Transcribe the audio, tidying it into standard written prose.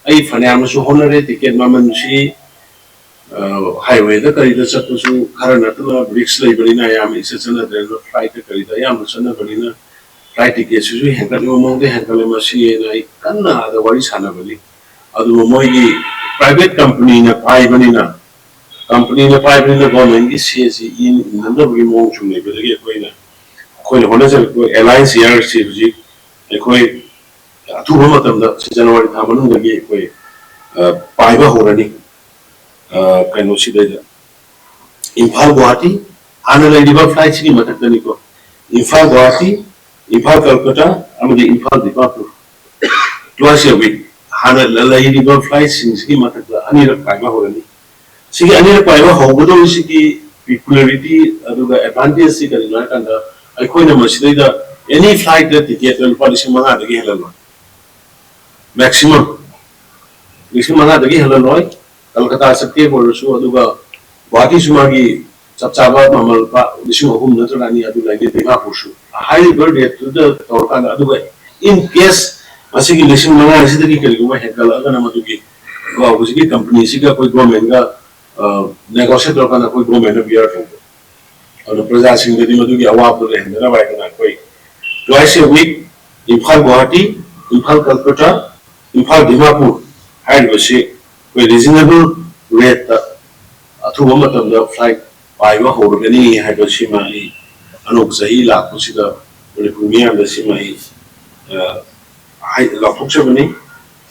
ai fanyam su honore ticket maman si highway da kari da chat su karana to bricks lai bari na yam isa chana da flight kari da yam chana bari na flight ticket su henkal mo mong de henkal ma si na kanna da wari sana bali adu mo gi private company na pai bani na company na pai bani na government gi si si in nanda bari mo chu ne bari koi hona jar ko airlines air si ji koi atu ho matam da January tha manung da gi koi pai ba horani kaino si da Imphal Guwahati hana laidiba flight sigi matak dani ko Imphal Guwahati Imphal Kolkata amadi Imphal Dimapur twice a week hana laidiba flight sigi matak da anirak pai ba horani sigi anirak pai ba hobodo sigi popularity aduga advantage si kari na kanda aikoina masida any flight da ticket lupa 5,000 dagi helalo maximum 5,000 dagi helalo Kolkata sakte bolasu aduga Guwahati sumagi chapchaba mamal pa 3,000 natrani adu lagi Dimapur su high bird rate to the torkana aduga in case asigi 5,000 sidagi kaliguma henkal agana madugi Guwahati company siga koi government ga negotiate torkana koi government bear for adu praja sing dadi madugi awab do lehendana bai kana koi twice a week Imphal Guwahati Imphal Kolkata Imphal Dimapur high basi koi reasonable rate अथुवा मतलब the flight पाइबा होरगनी हाइबसिमा Anouk सही लाखुसिदा Manipur मियाम दसिमा high लाखुक्सबनी